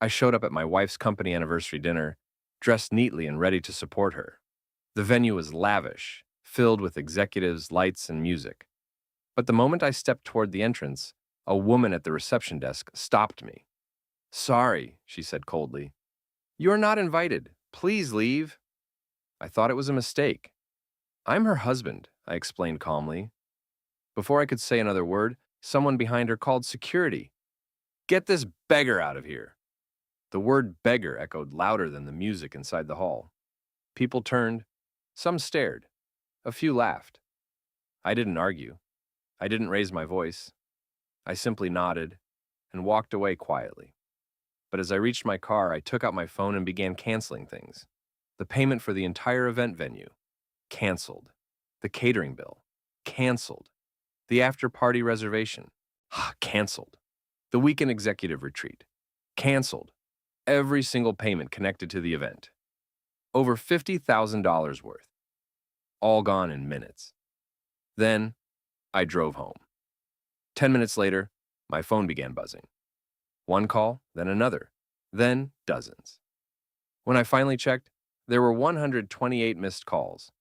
I showed up at my wife's company anniversary dinner, dressed neatly and ready to support her. The venue was lavish, filled with executives, lights, and music. But the moment I stepped toward the entrance, a woman at the reception desk stopped me. "Sorry," she said coldly. "You're not invited. Please leave." I thought it was a mistake. "I'm her husband," I explained calmly. Before I could say another word, someone behind her called security. "Get this beggar out of here." The word beggar echoed louder than the music inside the hall. People turned. Some stared. A few laughed. I didn't argue. I didn't raise my voice. I simply nodded and walked away quietly. But as I reached my car, I took out my phone and began canceling things. The payment for the entire event venue, canceled. The catering bill, canceled. The after-party reservation, canceled. The weekend executive retreat, canceled. Every single payment connected to the event. Over $50,000 worth. All gone in minutes. Then, I drove home. 10 minutes later, my phone began buzzing. One call, then another, then dozens. When I finally checked, there were 128 missed calls.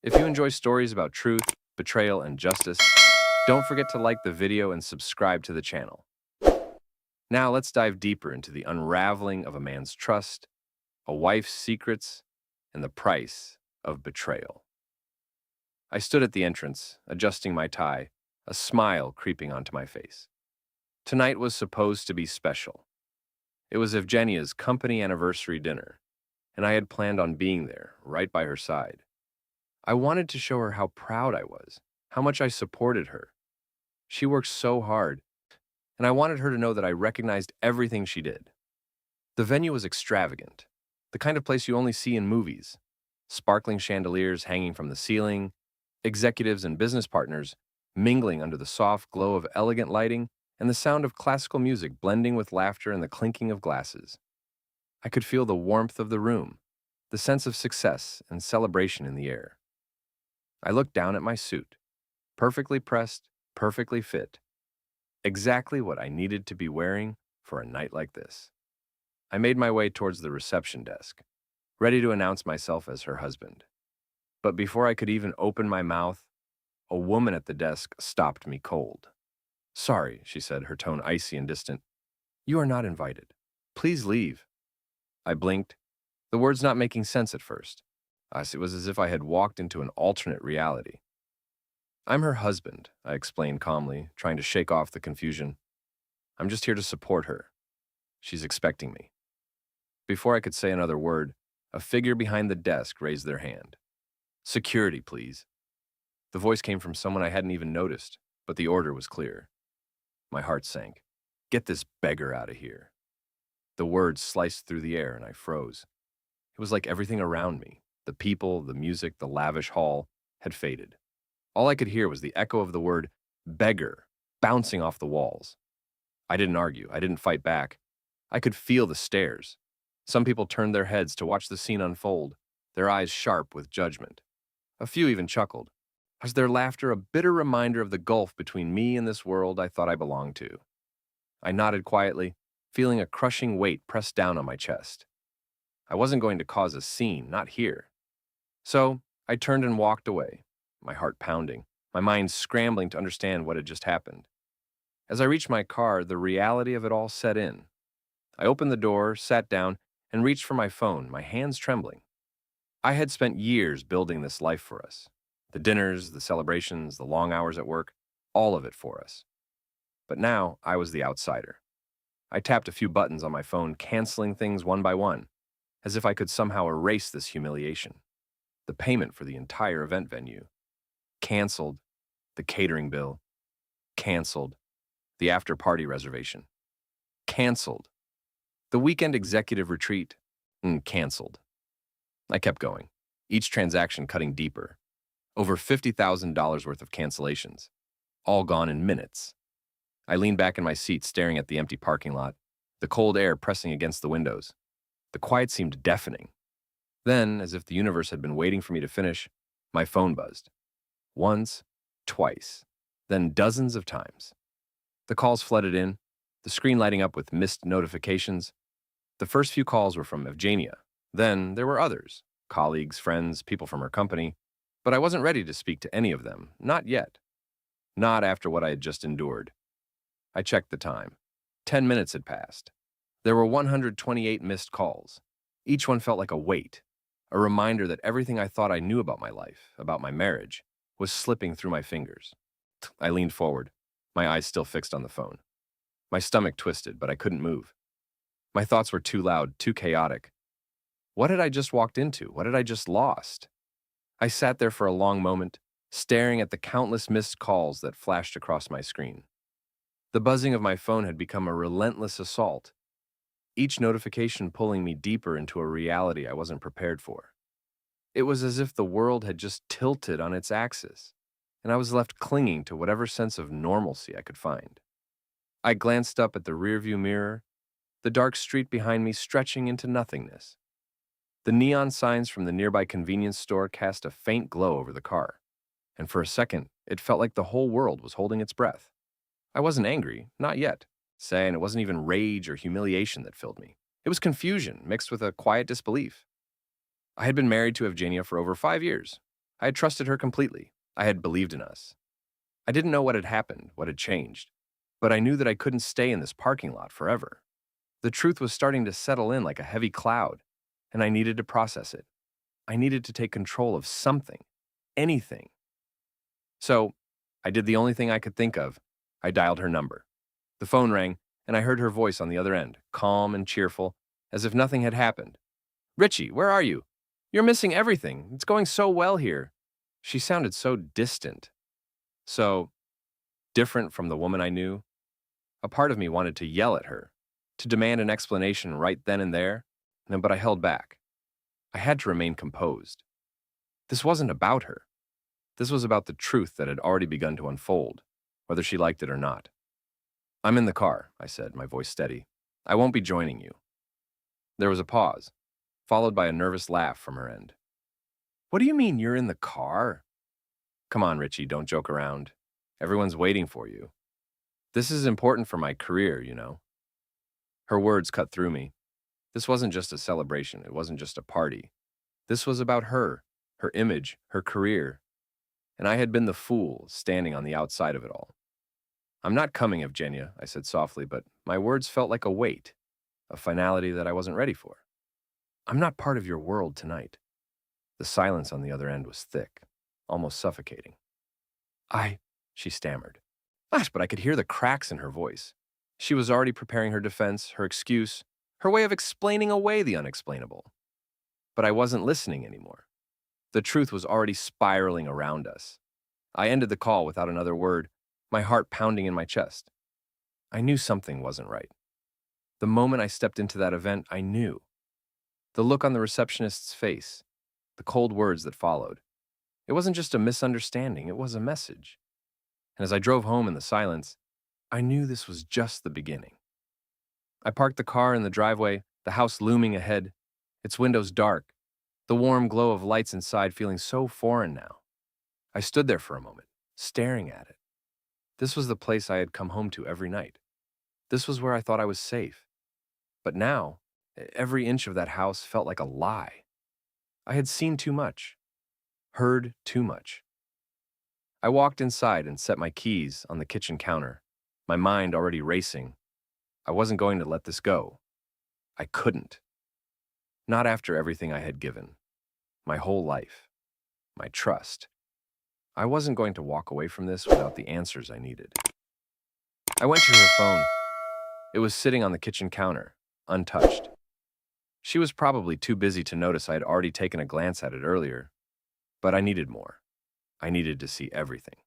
If you enjoy stories about truth, betrayal, and justice, don't forget to like the video and subscribe to the channel. Now let's dive deeper into the unraveling of a man's trust, a wife's secrets, and the price of betrayal. I stood at the entrance, adjusting my tie, a smile creeping onto my face. Tonight was supposed to be special. It was Evgenia's company anniversary dinner, and I had planned on being there, right by her side. I wanted to show her how proud I was, how much I supported her. She worked so hard, and I wanted her to know that I recognized everything she did. The venue was extravagant, the kind of place you only see in movies. Sparkling chandeliers hanging from the ceiling, executives and business partners mingling under the soft glow of elegant lighting, and the sound of classical music blending with laughter and the clinking of glasses. I could feel the warmth of the room, the sense of success and celebration in the air. I looked down at my suit, perfectly pressed, perfectly fit, exactly what I needed to be wearing for a night like this. I made my way towards the reception desk, ready to announce myself as her husband. But before I could even open my mouth, a woman at the desk stopped me cold. "Sorry," she said, her tone icy and distant. "You are not invited. Please leave." I blinked, the words not making sense at first. It was as if I had walked into an alternate reality. "I'm her husband," I explained calmly, trying to shake off the confusion. "I'm just here to support her. She's expecting me." Before I could say another word, a figure behind the desk raised their hand. "Security, please." The voice came from someone I hadn't even noticed, but the order was clear. My heart sank. "Get this beggar out of here." The words sliced through the air and I froze. It was like everything around me, the people, the music, the lavish hall, had faded. All I could hear was the echo of the word beggar bouncing off the walls. I didn't argue. I didn't fight back. I could feel the stares. Some people turned their heads to watch the scene unfold, their eyes sharp with judgment. A few even chuckled. Was their laughter a bitter reminder of the gulf between me and this world I thought I belonged to? I nodded quietly, feeling a crushing weight pressed down on my chest. I wasn't going to cause a scene, not here. So I turned and walked away, my heart pounding, my mind scrambling to understand what had just happened. As I reached my car, the reality of it all set in. I opened the door, sat down, and reached for my phone, my hands trembling. I had spent years building this life for us. The dinners, the celebrations, the long hours at work, all of it for us. But now I was the outsider. I tapped a few buttons on my phone, canceling things one by one, as if I could somehow erase this humiliation. The payment for the entire event venue, canceled. The catering bill, canceled. The after-party reservation, canceled. The weekend executive retreat, canceled. I kept going, each transaction cutting deeper. Over $50,000 worth of cancellations, all gone in minutes. I leaned back in my seat, staring at the empty parking lot, the cold air pressing against the windows. The quiet seemed deafening. Then, as if the universe had been waiting for me to finish, my phone buzzed. Once, twice, then dozens of times. The calls flooded in, the screen lighting up with missed notifications. The first few calls were from Evgenia. Then there were others, colleagues, friends, people from her company, but I wasn't ready to speak to any of them, not yet. Not after what I had just endured. I checked the time. 10 minutes had passed. There were 128 missed calls. Each one felt like a weight, a reminder that everything I thought I knew about my life, about my marriage, was slipping through my fingers. I leaned forward, my eyes still fixed on the phone. My stomach twisted, but I couldn't move. My thoughts were too loud, too chaotic. What had I just walked into? What had I just lost? I sat there for a long moment, staring at the countless missed calls that flashed across my screen. The buzzing of my phone had become a relentless assault, each notification pulling me deeper into a reality I wasn't prepared for. It was as if the world had just tilted on its axis, and I was left clinging to whatever sense of normalcy I could find. I glanced up at the rearview mirror, the dark street behind me stretching into nothingness. The neon signs from the nearby convenience store cast a faint glow over the car, and for a second, it felt like the whole world was holding its breath. I wasn't angry, not yet, and it wasn't even rage or humiliation that filled me. It was confusion mixed with a quiet disbelief. I had been married to Evgenia for over 5 years. I had trusted her completely. I had believed in us. I didn't know what had happened, what had changed, but I knew that I couldn't stay in this parking lot forever. The truth was starting to settle in like a heavy cloud, and I needed to process it. I needed to take control of something, anything. So, I did the only thing I could think of. I dialed her number. The phone rang, and I heard her voice on the other end, calm and cheerful, as if nothing had happened. "Richie, where are you? You're missing everything. It's going so well here." She sounded so distant, so different from the woman I knew. A part of me wanted to yell at her, to demand an explanation right then and there, but I held back. I had to remain composed. This wasn't about her. This was about the truth that had already begun to unfold, whether she liked it or not. "I'm in the car," I said, my voice steady. "I won't be joining you." There was a pause, followed by a nervous laugh from her end. "What do you mean you're in the car?" "Come on, Richie, don't joke around. Everyone's waiting for you. This is important for my career, you know." Her words cut through me. This wasn't just a celebration. It wasn't just a party. This was about her, her image, her career. And I had been the fool standing on the outside of it all. "I'm not coming, Evgenia," I said softly, but my words felt like a weight, a finality that I wasn't ready for. "I'm not part of your world tonight." The silence on the other end was thick, almost suffocating. She stammered. Gosh, but I could hear the cracks in her voice. She was already preparing her defense, her excuse, her way of explaining away the unexplainable. But I wasn't listening anymore. The truth was already spiraling around us. I ended the call without another word, my heart pounding in my chest. I knew something wasn't right. The moment I stepped into that event, I knew. The look on the receptionist's face, the cold words that followed. It wasn't just a misunderstanding, it was a message. And as I drove home in the silence, I knew this was just the beginning. I parked the car in the driveway, the house looming ahead, its windows dark, the warm glow of lights inside feeling so foreign now. I stood there for a moment, staring at it. This was the place I had come home to every night. This was where I thought I was safe. But now, every inch of that house felt like a lie. I had seen too much, heard too much. I walked inside and set my keys on the kitchen counter, my mind already racing. I wasn't going to let this go. I couldn't. Not after everything I had given. My whole life. My trust. I wasn't going to walk away from this without the answers I needed. I went to her phone. It was sitting on the kitchen counter, untouched. She was probably too busy to notice I had already taken a glance at it earlier. But I needed more. I needed to see everything.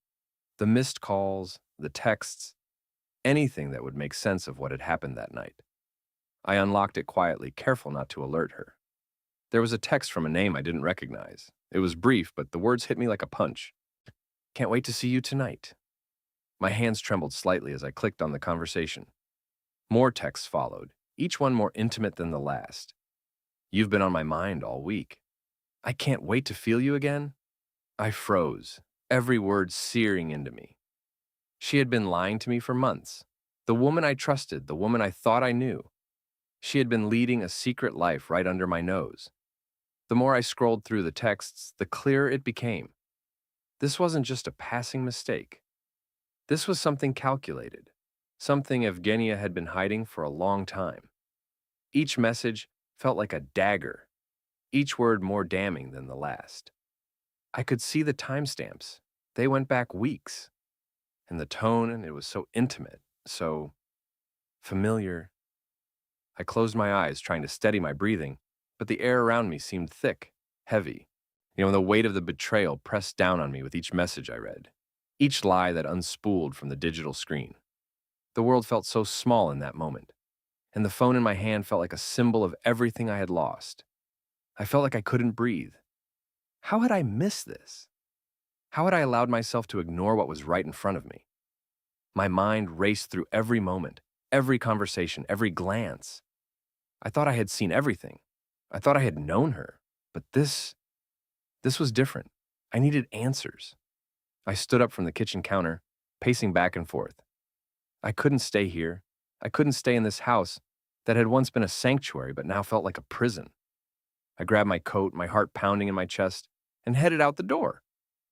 The missed calls, the texts, anything that would make sense of what had happened that night. I unlocked it quietly, careful not to alert her. There was a text from a name I didn't recognize. It was brief, but the words hit me like a punch. "Can't wait to see you tonight." My hands trembled slightly as I clicked on the conversation. More texts followed, each one more intimate than the last. "You've been on my mind all week." "I can't wait to feel you again." I froze, every word searing into me. She had been lying to me for months. The woman I trusted, the woman I thought I knew. She had been leading a secret life right under my nose. The more I scrolled through the texts, the clearer it became. This wasn't just a passing mistake. This was something calculated, something Evgenia had been hiding for a long time. Each message felt like a dagger, each word more damning than the last. I could see the timestamps. They went back weeks. And the tone, and it was so intimate, so familiar. I closed my eyes, trying to steady my breathing, but the air around me seemed thick, heavy. The weight of the betrayal pressed down on me with each message I read, each lie that unspooled from the digital screen. The world felt so small in that moment, and the phone in my hand felt like a symbol of everything I had lost. I felt like I couldn't breathe. How had I missed this? How had I allowed myself to ignore what was right in front of me? My mind raced through every moment, every conversation, every glance. I thought I had seen everything. I thought I had known her. But this was different. I needed answers. I stood up from the kitchen counter, pacing back and forth. I couldn't stay here. I couldn't stay in this house that had once been a sanctuary but now felt like a prison. I grabbed my coat, my heart pounding in my chest, and headed out the door.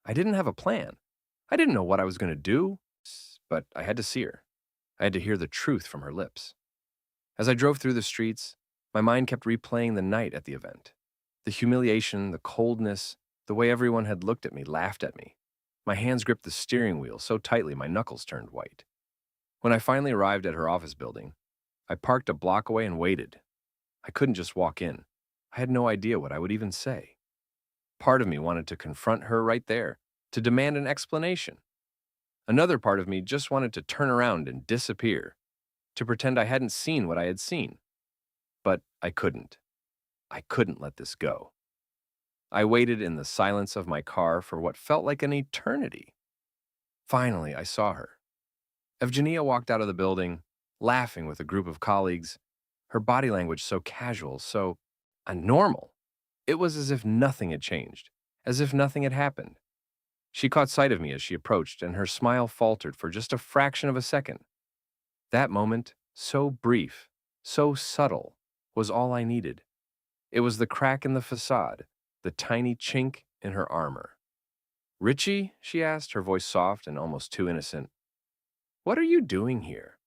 I didn't have a plan. I didn't know what I was going to do, but I had to see her. I had to hear the truth from her lips. As I drove through the streets, my mind kept replaying the night at the event. The humiliation, the coldness, the way everyone had looked at me, laughed at me. My hands gripped the steering wheel so tightly my knuckles turned white. When I finally arrived at her office building, I parked a block away and waited. I couldn't just walk in. I had no idea what I would even say. Part of me wanted to confront her right there, to demand an explanation. Another part of me just wanted to turn around and disappear, to pretend I hadn't seen what I had seen. But I couldn't. I couldn't let this go. I waited in the silence of my car for what felt like an eternity. Finally, I saw her. Evgenia walked out of the building, laughing with a group of colleagues, her body language so casual, so normal. It was as if nothing had changed, as if nothing had happened. She caught sight of me as she approached, and her smile faltered for just a fraction of a second. That moment, so brief, so subtle, was all I needed. It was the crack in the facade, the tiny chink in her armor. "Richie?" she asked, her voice soft and almost too innocent. "What are you doing here?"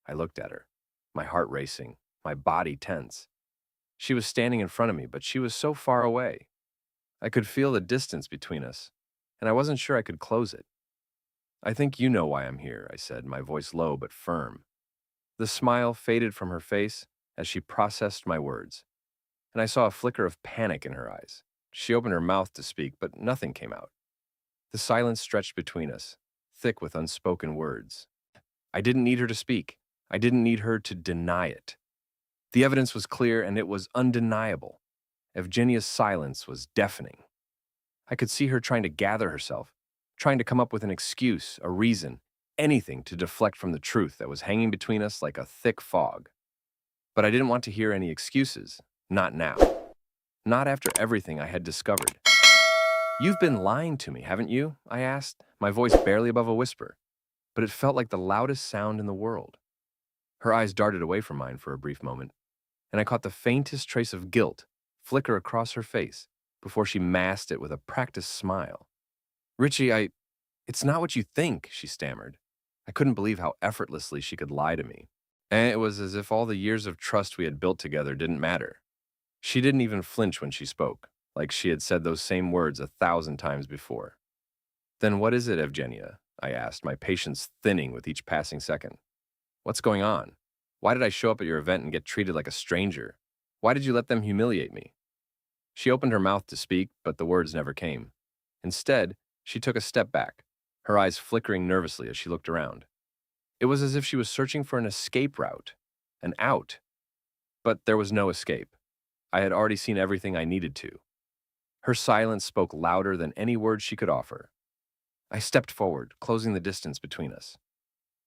I looked at her, my heart racing, my body tense. She was standing in front of me, but she was so far away. I could feel the distance between us, and I wasn't sure I could close it. "I think you know why I'm here," I said, my voice low but firm. The smile faded from her face as she processed my words, and I saw a flicker of panic in her eyes. She opened her mouth to speak, but nothing came out. The silence stretched between us, thick with unspoken words. I didn't need her to speak. I didn't need her to deny it. The evidence was clear, and it was undeniable. Evgenia's silence was deafening. I could see her trying to gather herself, trying to come up with an excuse, a reason, anything to deflect from the truth that was hanging between us like a thick fog. But I didn't want to hear any excuses, not now. Not after everything I had discovered. "You've been lying to me, haven't you?" I asked, my voice barely above a whisper, but it felt like the loudest sound in the world. Her eyes darted away from mine for a brief moment, and I caught the faintest trace of guilt flicker across her face before she masked it with a practiced smile. "Richie, it's not what you think," she stammered. I couldn't believe how effortlessly she could lie to me. And it was as if all the years of trust we had built together didn't matter. She didn't even flinch when she spoke, like she had said those same words 1,000 times before. "Then what is it, Evgenia?" I asked, my patience thinning with each passing second. "What's going on? Why did I show up at your event and get treated like a stranger? Why did you let them humiliate me?" She opened her mouth to speak, but the words never came. Instead, she took a step back, her eyes flickering nervously as she looked around. It was as if she was searching for an escape route, an out. But there was no escape. I had already seen everything I needed to. Her silence spoke louder than any words she could offer. I stepped forward, closing the distance between us.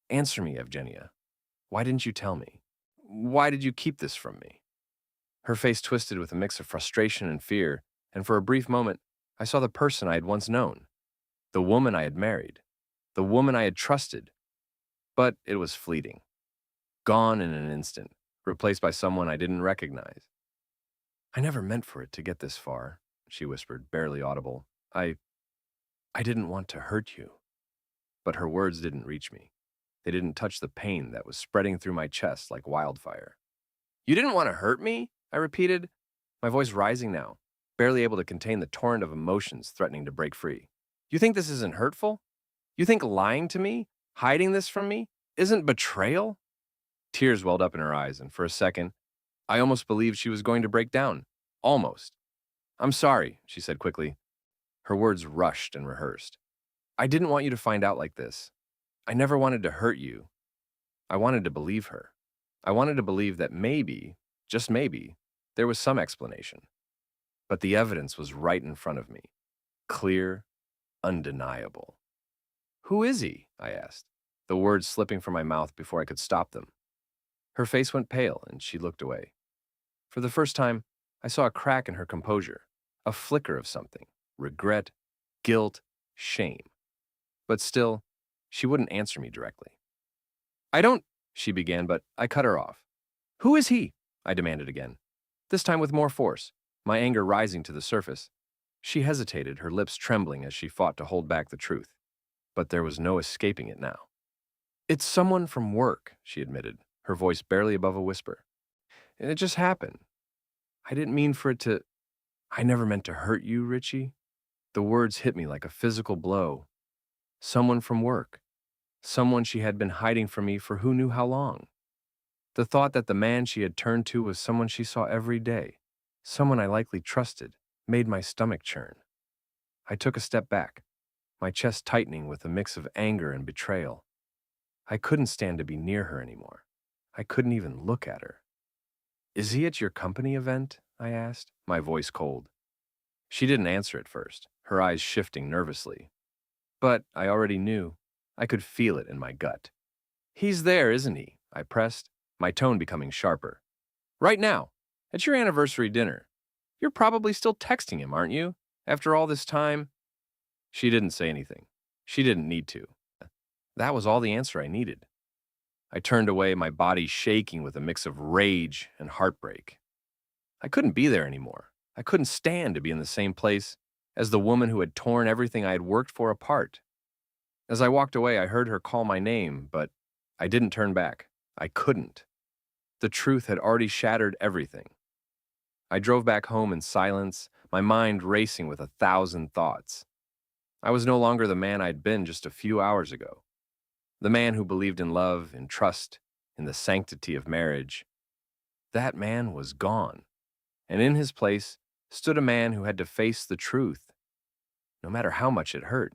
"Answer me, Evgenia. Why didn't you tell me? Why did you keep this from me?" Her face twisted with a mix of frustration and fear, and for a brief moment, I saw the person I had once known, the woman I had married, the woman I had trusted. But it was fleeting, gone in an instant, replaced by someone I didn't recognize. I never meant for it to get this far, she whispered, barely audible. I didn't want to hurt you. But her words didn't reach me. They didn't touch the pain that was spreading through my chest like wildfire. You didn't want to hurt me? I repeated, my voice rising now, barely able to contain the torrent of emotions threatening to break free. You think this isn't hurtful? You think lying to me, hiding this from me, isn't betrayal? Tears welled up in her eyes, and for a second, I almost believed she was going to break down. Almost. I'm sorry, she said quickly. Her words rushed and rehearsed. I didn't want you to find out like this. I never wanted to hurt you. I wanted to believe her. I wanted to believe that maybe, just maybe, there was some explanation. But the evidence was right in front of me. Clear, undeniable. Who is he? I asked, the words slipping from my mouth before I could stop them. Her face went pale, and she looked away. For the first time, I saw a crack in her composure, a flicker of something, regret, guilt, shame. But still, she wouldn't answer me directly. I don't, she began, but I cut her off. Who is he? I demanded again, this time with more force, my anger rising to the surface. She hesitated, her lips trembling as she fought to hold back the truth. But there was no escaping it now. It's someone from work, she admitted, her voice barely above a whisper. And it just happened. I didn't mean for it to... I never meant to hurt you, Richie. The words hit me like a physical blow. Someone from work. Someone she had been hiding from me for who knew how long. The thought that the man she had turned to was someone she saw every day, someone I likely trusted, made my stomach churn. I took a step back, my chest tightening with a mix of anger and betrayal. I couldn't stand to be near her anymore. I couldn't even look at her. Is he at your company event? I asked, my voice cold. She didn't answer at first, her eyes shifting nervously. But I already knew. I could feel it in my gut. He's there, isn't he? I pressed, my tone becoming sharper. Right now, at your anniversary dinner. You're probably still texting him, aren't you? After all this time? She didn't say anything. She didn't need to. That was all the answer I needed. I turned away, my body shaking with a mix of rage and heartbreak. I couldn't be there anymore. I couldn't stand to be in the same place as the woman who had torn everything I had worked for apart. As I walked away, I heard her call my name, but I didn't turn back. I couldn't. The truth had already shattered everything. I drove back home in silence, my mind racing with 1,000 thoughts. I was no longer the man I'd been just a few hours ago. The man who believed in love, in trust, in the sanctity of marriage. That man was gone, and in his place stood a man who had to face the truth, no matter how much it hurt.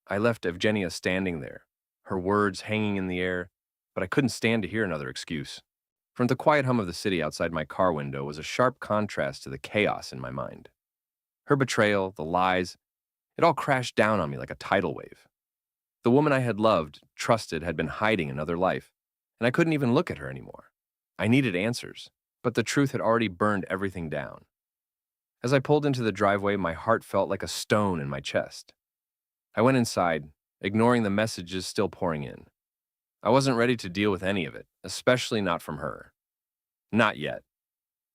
I left Evgenia standing there, her words hanging in the air, but I couldn't stand to hear another excuse. From the quiet hum of the city outside my car window was a sharp contrast to the chaos in my mind. Her betrayal, the lies, it all crashed down on me like a tidal wave. The woman I had loved, trusted, had been hiding another life, and I couldn't even look at her anymore. I needed answers, but the truth had already burned everything down. As I pulled into the driveway, my heart felt like a stone in my chest. I went inside, ignoring the messages still pouring in. I wasn't ready to deal with any of it, especially not from her. Not yet.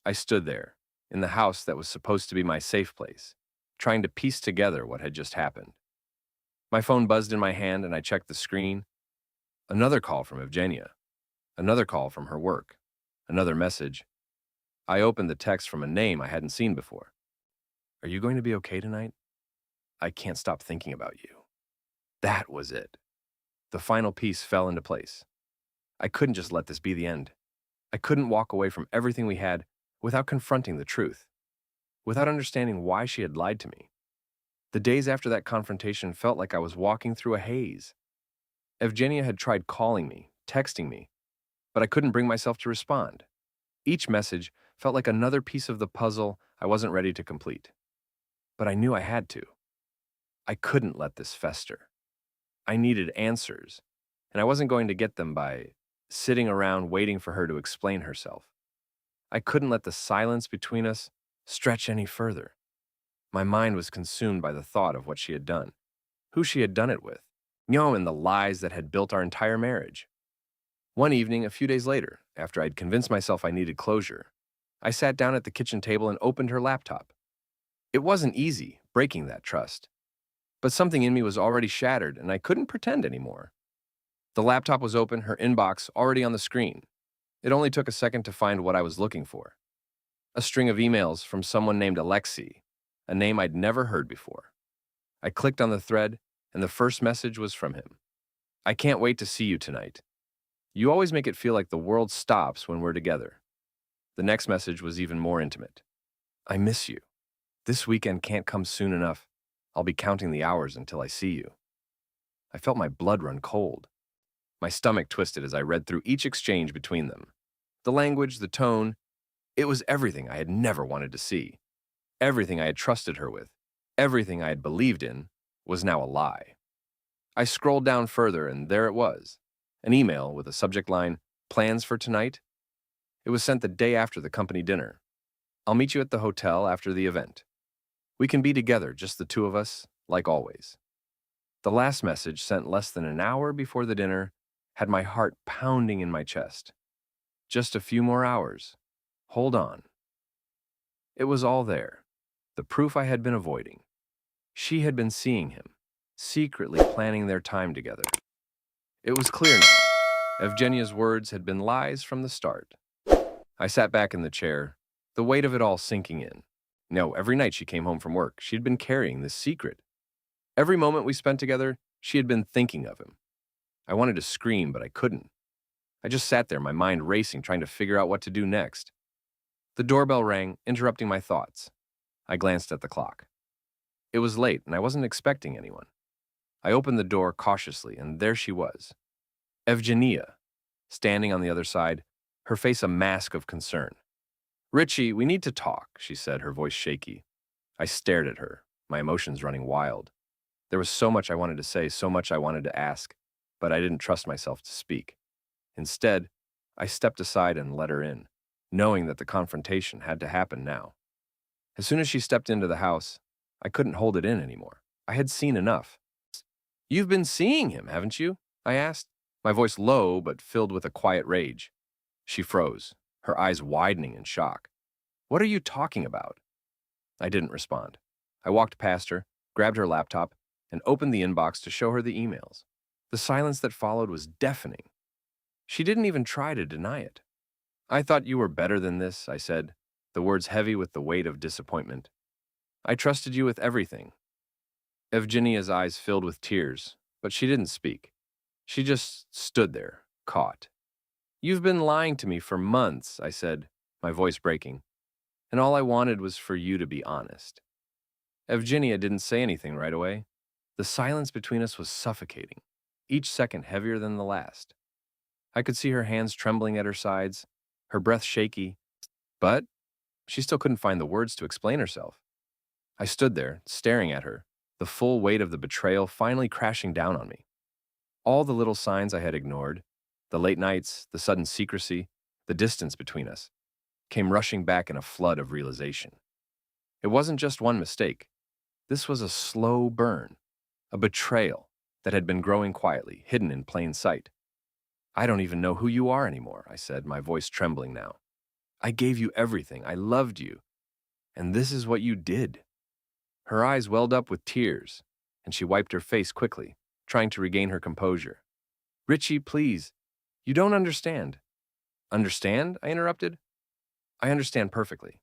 I stood there, in the house that was supposed to be my safe place, trying to piece together what had just happened. My phone buzzed in my hand and I checked the screen. Another call from Evgenia. Another call from her work. Another message. I opened the text from a name I hadn't seen before. Are you going to be okay tonight? I can't stop thinking about you. That was it. The final piece fell into place. I couldn't just let this be the end. I couldn't walk away from everything we had without confronting the truth, without understanding why she had lied to me. The days after that confrontation felt like I was walking through a haze. Evgenia had tried calling me, texting me, but I couldn't bring myself to respond. Each message felt like another piece of the puzzle I wasn't ready to complete. But I knew I had to. I couldn't let this fester. I needed answers, and I wasn't going to get them by sitting around waiting for her to explain herself. I couldn't let the silence between us stretch any further. My mind was consumed by the thought of what she had done, who she had done it with, and the lies that had built our entire marriage. One evening, a few days later, after I'd convinced myself I needed closure, I sat down at the kitchen table and opened her laptop. It wasn't easy breaking that trust, but something in me was already shattered and I couldn't pretend anymore. The laptop was open, her inbox already on the screen. It only took a second to find what I was looking for. A string of emails from someone named Alexei, a name I'd never heard before. I clicked on the thread, and the first message was from him. I can't wait to see you tonight. You always make it feel like the world stops when we're together. The next message was even more intimate. I miss you. This weekend can't come soon enough. I'll be counting the hours until I see you. I felt my blood run cold. My stomach twisted as I read through each exchange between them. The language, the tone, it was everything I had never wanted to see. Everything I had trusted her with, everything I had believed in, was now a lie. I scrolled down further, and there it was. An email with a subject line, "Plans for tonight?" It was sent the day after the company dinner. "I'll meet you at the hotel after the event. We can be together, just the two of us, like always." The last message, sent less than an hour before the dinner, had my heart pounding in my chest. Just a few more hours. Hold on. It was all there. The proof I had been avoiding. She had been seeing him, secretly planning their time together. It was clear now. Evgenia's words had been lies from the start. I sat back in the chair, the weight of it all sinking in. No, every night she came home from work, she'd been carrying this secret. Every moment we spent together, she had been thinking of him. I wanted to scream, but I couldn't. I just sat there, my mind racing, trying to figure out what to do next. The doorbell rang, interrupting my thoughts. I glanced at the clock. It was late, and I wasn't expecting anyone. I opened the door cautiously, and there she was. Evgenia, standing on the other side, her face a mask of concern. "Richie, we need to talk," she said, her voice shaky. I stared at her, my emotions running wild. There was so much I wanted to say, so much I wanted to ask, but I didn't trust myself to speak. Instead, I stepped aside and let her in, knowing that the confrontation had to happen now. As soon as she stepped into the house, I couldn't hold it in anymore. I had seen enough. "You've been seeing him, haven't you?" I asked, my voice low but filled with a quiet rage. She froze, her eyes widening in shock. "What are you talking about?" I didn't respond. I walked past her, grabbed her laptop, and opened the inbox to show her the emails. The silence that followed was deafening. She didn't even try to deny it. "I thought you were better than this," I said, the words heavy with the weight of disappointment. "I trusted you with everything." Evgenia's eyes filled with tears, but she didn't speak. She just stood there, caught. "You've been lying to me for months," I said, my voice breaking, "and all I wanted was for you to be honest." Evgenia didn't say anything right away. The silence between us was suffocating, each second heavier than the last. I could see her hands trembling at her sides, her breath shaky, but she still couldn't find the words to explain herself. I stood there, staring at her, the full weight of the betrayal finally crashing down on me. All the little signs I had ignored, the late nights, the sudden secrecy, the distance between us, came rushing back in a flood of realization. It wasn't just one mistake. This was a slow burn, a betrayal that had been growing quietly, hidden in plain sight. "I don't even know who you are anymore," I said, my voice trembling now. "I gave you everything. I loved you. And this is what you did." Her eyes welled up with tears, and she wiped her face quickly, trying to regain her composure. "Richie, please. You don't understand." "Understand?" I interrupted. "I understand perfectly.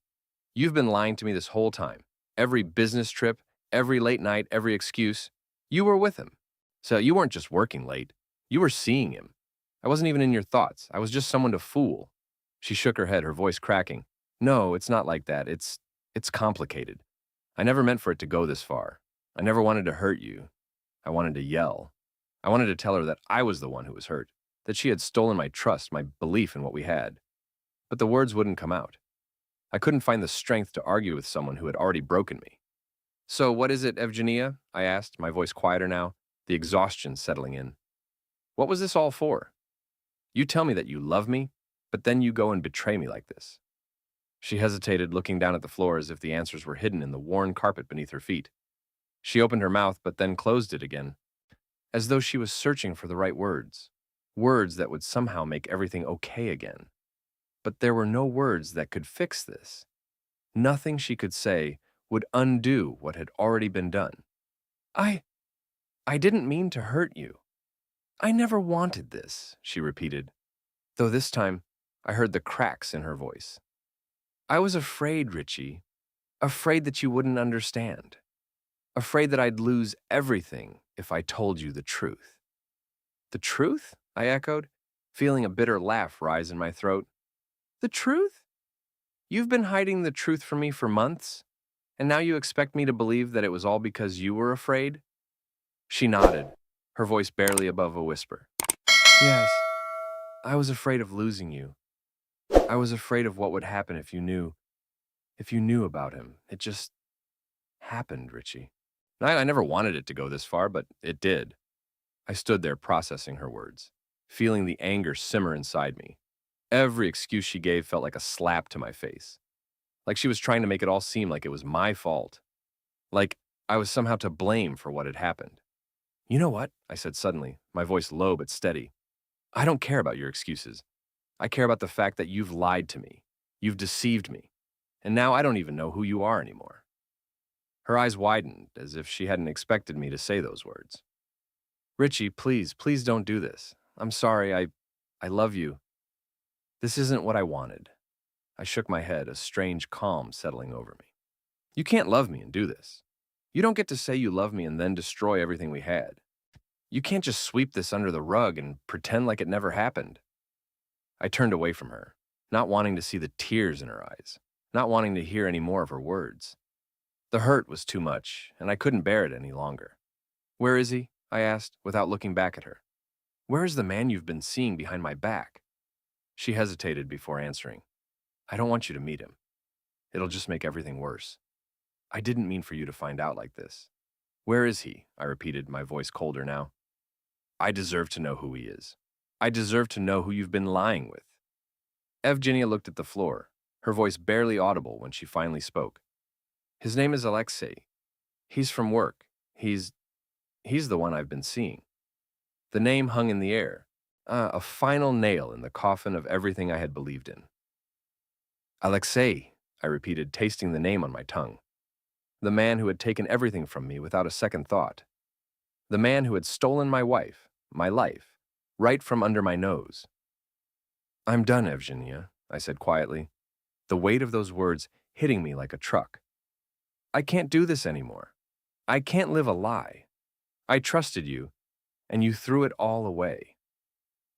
You've been lying to me this whole time. Every business trip, every late night, every excuse. You were with him. So you weren't just working late. You were seeing him. I wasn't even in your thoughts. I was just someone to fool." She shook her head, her voice cracking. "No, it's not like that. It's complicated. I never meant for it to go this far. I never wanted to hurt you. I wanted to yell. I wanted to tell her that I was the one who was hurt, that she had stolen my trust, my belief in what we had. But the words wouldn't come out. I couldn't find the strength to argue with someone who had already broken me. "So what is it, Evgenia?" I asked, my voice quieter now, the exhaustion settling in. "What was this all for? You tell me that you love me, but then you go and betray me like this." She hesitated, looking down at the floor as if the answers were hidden in the worn carpet beneath her feet. She opened her mouth, but then closed it again, as though she was searching for the right words. words that would somehow make everything okay again. But there were no words that could fix this. Nothing she could say would undo what had already been done. I, I didn't mean to hurt you. I never wanted this, she repeated, though this time I heard the cracks in her voice. I was afraid, Richie, afraid that you wouldn't understand, afraid that I'd lose everything if I told you the truth. The truth? I echoed, feeling a bitter laugh rise in my throat. The truth? You've been hiding the truth from me for months, and now you expect me to believe that it was all because you were afraid? She nodded, her voice barely above a whisper. Yes, I was afraid of losing you. I was afraid of what would happen if you knew about him. It just happened, Richie. I never wanted it to go this far, but it did. I stood there processing her words, feeling the anger simmer inside me. Every excuse she gave felt like a slap to my face, like she was trying to make it all seem like it was my fault, like I was somehow to blame for what had happened. You know what? I said suddenly, my voice low but steady. I don't care about your excuses. I care about the fact that you've lied to me. You've deceived me. And now I don't even know who you are anymore. Her eyes widened as if she hadn't expected me to say those words. Richie, please don't do this. I'm sorry, I love you. This isn't what I wanted. I shook my head, a strange calm settling over me. You can't love me and do this. You don't get to say you love me and then destroy everything we had. You can't just sweep this under the rug and pretend like it never happened. I turned away from her, not wanting to see the tears in her eyes, not wanting to hear any more of her words. The hurt was too much, and I couldn't bear it any longer. Where is he? I asked, without looking back at her. Where is the man you've been seeing behind my back? She hesitated before answering. I don't want you to meet him. It'll just make everything worse. I didn't mean for you to find out like this. Where is he? I repeated, my voice colder now. I deserve to know who he is. I deserve to know who you've been lying with. Evgenia looked at the floor, her voice barely audible when she finally spoke. His name is Alexei. He's from work. He's the one I've been seeing. The name hung in the air, a final nail in the coffin of everything I had believed in. Alexei, I repeated, tasting the name on my tongue. The man who had taken everything from me without a second thought. The man who had stolen my wife, my life, right from under my nose. I'm done, Evgenia, I said quietly, the weight of those words hitting me like a truck. I can't do this anymore. I can't live a lie. I trusted you, and you threw it all away.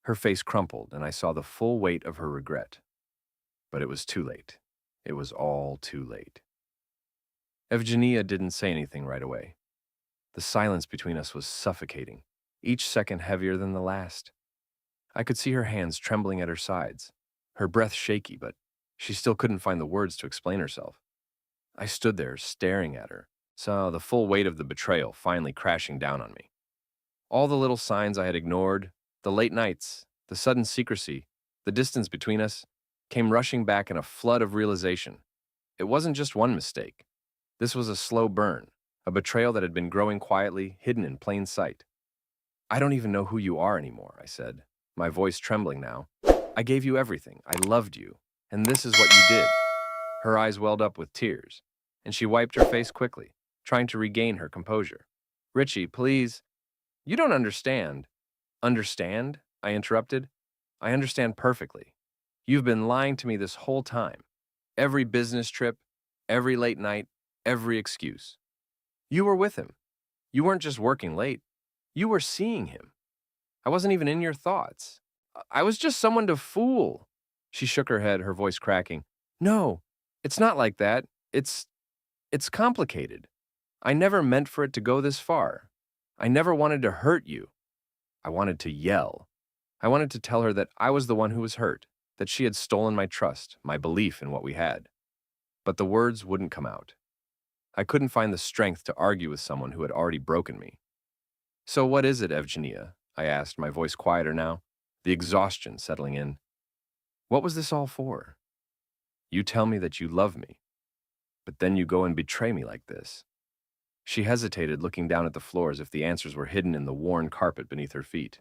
Her face crumpled, and I saw the full weight of her regret. But it was too late. It was all too late. Evgenia didn't say anything right away. The silence between us was suffocating, each second heavier than the last. I could see her hands trembling at her sides, her breath shaky, but she still couldn't find the words to explain herself. I stood there, staring at her, saw the full weight of the betrayal finally crashing down on me. All the little signs I had ignored, the late nights, the sudden secrecy, the distance between us, came rushing back in a flood of realization. It wasn't just one mistake. This was a slow burn, a betrayal that had been growing quietly, hidden in plain sight. I don't even know who you are anymore, I said, my voice trembling now. I gave you everything. I loved you. And this is what you did. Her eyes welled up with tears, and she wiped her face quickly, trying to regain her composure. Richie, please. You don't understand. Understand? I interrupted. I understand perfectly. You've been lying to me this whole time. Every business trip, every late night, every excuse. You were with him. You weren't just working late. You were seeing him. I wasn't even in your thoughts. I was just someone to fool. She shook her head, her voice cracking. No, it's not like that. It's complicated. I never meant for it to go this far. I never wanted to hurt you. I wanted to yell. I wanted to tell her that I was the one who was hurt, that she had stolen my trust, my belief in what we had. But the words wouldn't come out. I couldn't find the strength to argue with someone who had already broken me. So what is it, Evgenia? I asked, my voice quieter now, the exhaustion settling in. What was this all for? You tell me that you love me, but then you go and betray me like this. She hesitated, looking down at the floor as if the answers were hidden in the worn carpet beneath her feet.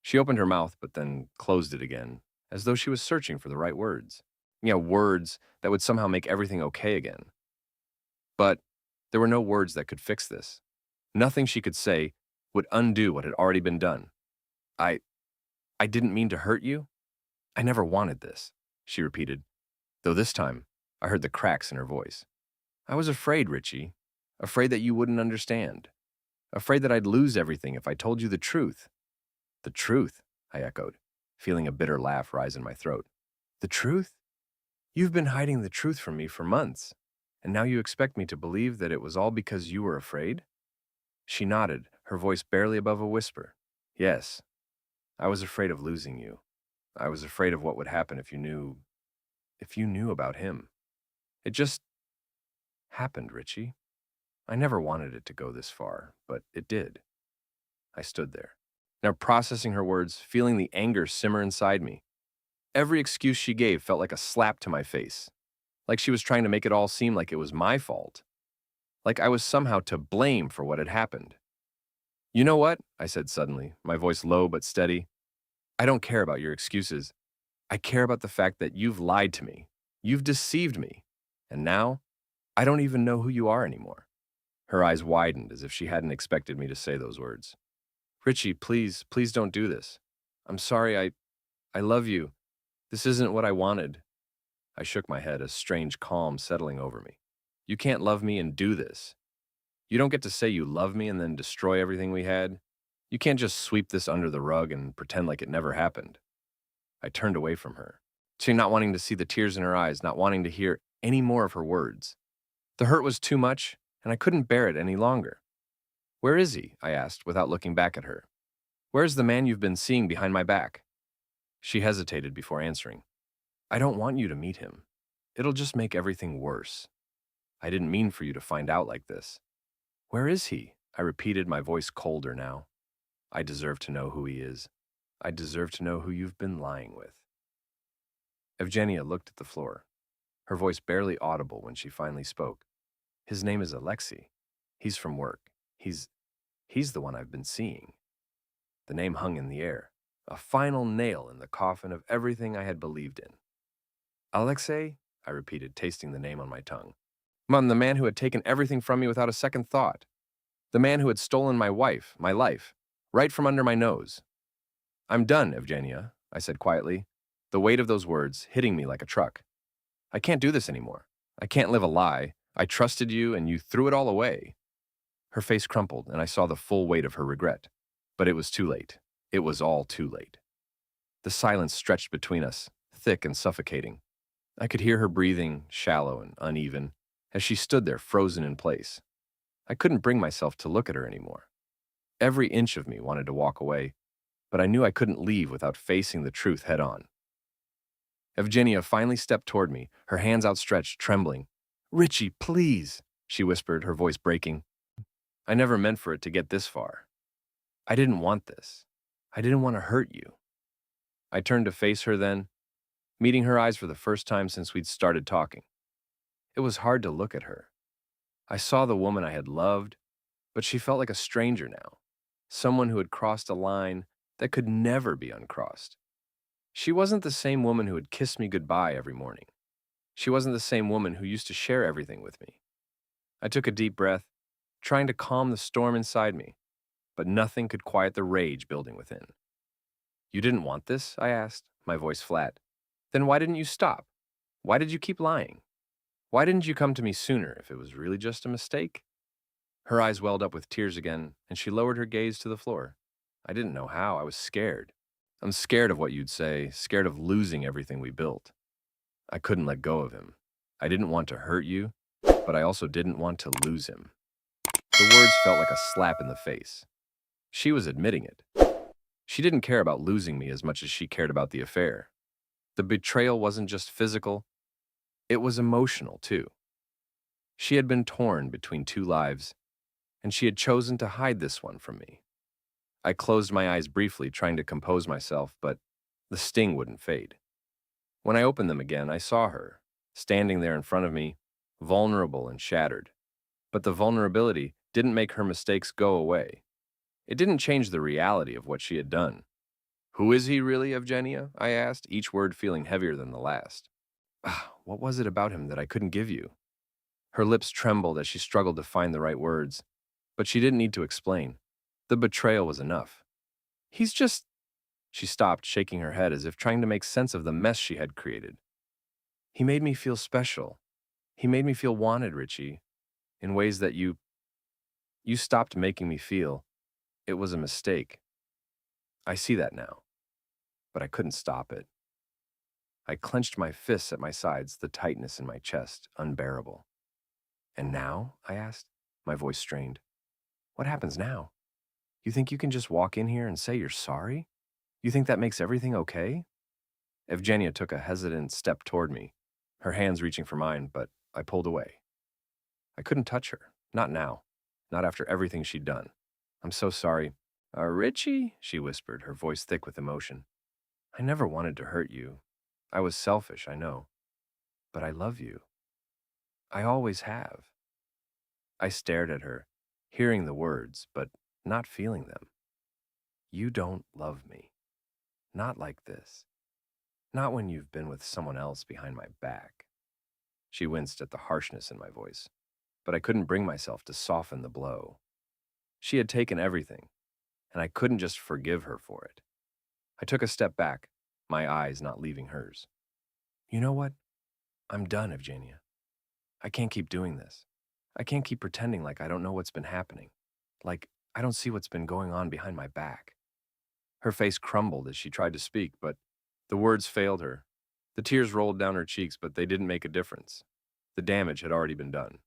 She opened her mouth, but then closed it again, as though she was searching for the right words. Words that would somehow make everything okay again. But there were no words that could fix this. Nothing she could say would undo what had already been done. I, I didn't mean to hurt you. I never wanted this, she repeated, though this time I heard the cracks in her voice. I was afraid, Richie. Afraid that you wouldn't understand. Afraid that I'd lose everything if I told you the truth. The truth, I echoed, feeling a bitter laugh rise in my throat. The truth? You've been hiding the truth from me for months, and now you expect me to believe that it was all because you were afraid? She nodded, her voice barely above a whisper. Yes, I was afraid of losing you. I was afraid of what would happen if you knew about him. It just happened, Richie. I never wanted it to go this far, but it did. I stood there, now processing her words, feeling the anger simmer inside me. Every excuse she gave felt like a slap to my face, like she was trying to make it all seem like it was my fault, like I was somehow to blame for what had happened. You know what? I said suddenly, my voice low but steady. I don't care about your excuses. I care about the fact that you've lied to me. You've deceived me. And now, I don't even know who you are anymore. Her eyes widened as if she hadn't expected me to say those words. Richie, please don't do this. I'm sorry, I love you. This isn't what I wanted. I shook my head, a strange calm settling over me. You can't love me and do this. You don't get to say you love me and then destroy everything we had. You can't just sweep this under the rug and pretend like it never happened. I turned away from her, she not wanting to see the tears in her eyes, not wanting to hear any more of her words. The hurt was too much, and I couldn't bear it any longer. Where is he? I asked, without looking back at her. Where's the man you've been seeing behind my back? She hesitated before answering. I don't want you to meet him. It'll just make everything worse. I didn't mean for you to find out like this. Where is he? I repeated, my voice colder now. I deserve to know who he is. I deserve to know who you've been lying with. Evgenia looked at the floor, her voice barely audible when she finally spoke. His name is Alexei. He's from work. He's the one I've been seeing. The name hung in the air, a final nail in the coffin of everything I had believed in. Alexei? I repeated, tasting the name on my tongue. The man who had taken everything from me without a second thought. The man who had stolen my wife, my life, right from under my nose. I'm done, Evgenia, I said quietly, the weight of those words hitting me like a truck. I can't do this anymore. I can't live a lie. I trusted you, and you threw it all away. Her face crumpled, and I saw the full weight of her regret. But it was too late. It was all too late. The silence stretched between us, thick and suffocating. I could hear her breathing, shallow and uneven, as she stood there frozen in place. I couldn't bring myself to look at her anymore. Every inch of me wanted to walk away, but I knew I couldn't leave without facing the truth head on. Evgenia finally stepped toward me, her hands outstretched, trembling. Richie, please, she whispered, her voice breaking. I never meant for it to get this far. I didn't want this. I didn't want to hurt you. I turned to face her then, meeting her eyes for the first time since we'd started talking. It was hard to look at her. I saw the woman I had loved, but she felt like a stranger now, someone who had crossed a line that could never be uncrossed. She wasn't the same woman who had kissed me goodbye every morning. She wasn't the same woman who used to share everything with me. I took a deep breath, trying to calm the storm inside me, but nothing could quiet the rage building within. You didn't want this? I asked, my voice flat. Then why didn't you stop? Why did you keep lying? Why didn't you come to me sooner if it was really just a mistake? Her eyes welled up with tears again, and she lowered her gaze to the floor. I didn't know how. I was scared. I'm scared of what you'd say, scared of losing everything we built. I couldn't let go of him. I didn't want to hurt you, but I also didn't want to lose him. The words felt like a slap in the face. She was admitting it. She didn't care about losing me as much as she cared about the affair. The betrayal wasn't just physical, it was emotional too. She had been torn between two lives, and she had chosen to hide this one from me. I closed my eyes briefly, trying to compose myself, but the sting wouldn't fade. When I opened them again, I saw her, standing there in front of me, vulnerable and shattered. But the vulnerability didn't make her mistakes go away. It didn't change the reality of what she had done. Who is he really, Evgenia? I asked, each word feeling heavier than the last. Ah, what was it about him that I couldn't give you? Her lips trembled as she struggled to find the right words, but she didn't need to explain. The betrayal was enough. He's just... She stopped, shaking her head as if trying to make sense of the mess she had created. He made me feel special. He made me feel wanted, Richie, in ways that you stopped making me feel. It was a mistake. I see that now, but I couldn't stop it. I clenched my fists at my sides, the tightness in my chest unbearable. And now? I asked, my voice strained. What happens now? You think you can just walk in here and say you're sorry? You think that makes everything okay? Evgenia took a hesitant step toward me, her hands reaching for mine, but I pulled away. I couldn't touch her. Not now. Not after everything she'd done. I'm so sorry. Richie, she whispered, her voice thick with emotion. I never wanted to hurt you. I was selfish, I know. But I love you. I always have. I stared at her, hearing the words, but not feeling them. You don't love me. Not like this. Not when you've been with someone else behind my back. She winced at the harshness in my voice, but I couldn't bring myself to soften the blow. She had taken everything, and I couldn't just forgive her for it. I took a step back, my eyes not leaving hers. You know what? I'm done, Evgenia. I can't keep doing this. I can't keep pretending like I don't know what's been happening. Like I don't see what's been going on behind my back. Her face crumbled as she tried to speak, but the words failed her. The tears rolled down her cheeks, but they didn't make a difference. The damage had already been done.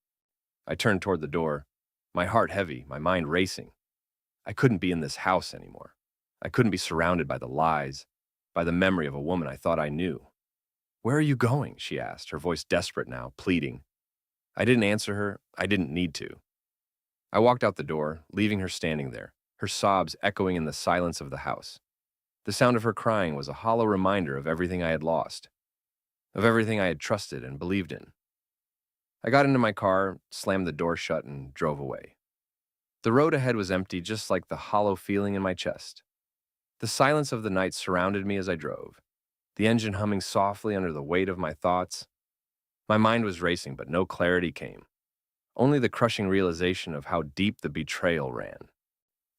I turned toward the door, my heart heavy, my mind racing. I couldn't be in this house anymore. I couldn't be surrounded by the lies, by the memory of a woman I thought I knew. Where are you going? She asked, her voice desperate now, pleading. I didn't answer her. I didn't need to. I walked out the door, leaving her standing there, her sobs echoing in the silence of the house. The sound of her crying was a hollow reminder of everything I had lost, of everything I had trusted and believed in. I got into my car, slammed the door shut, and drove away. The road ahead was empty, just like the hollow feeling in my chest. The silence of the night surrounded me as I drove, the engine humming softly under the weight of my thoughts. My mind was racing, but no clarity came. Only the crushing realization of how deep the betrayal ran.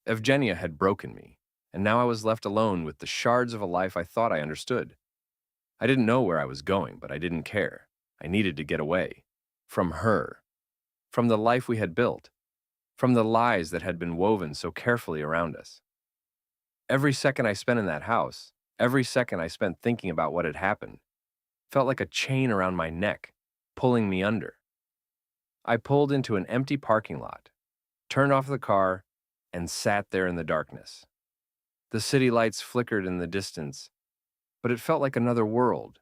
Evgenia had broken me, and now I was left alone with the shards of a life I thought I understood. I didn't know where I was going, but I didn't care. I needed to get away. From her. From the life we had built. From the lies that had been woven so carefully around us. Every second I spent in that house, every second I spent thinking about what had happened, felt like a chain around my neck, pulling me under. I pulled into an empty parking lot, turned off the car, and sat there in the darkness. The city lights flickered in the distance, but it felt like another world,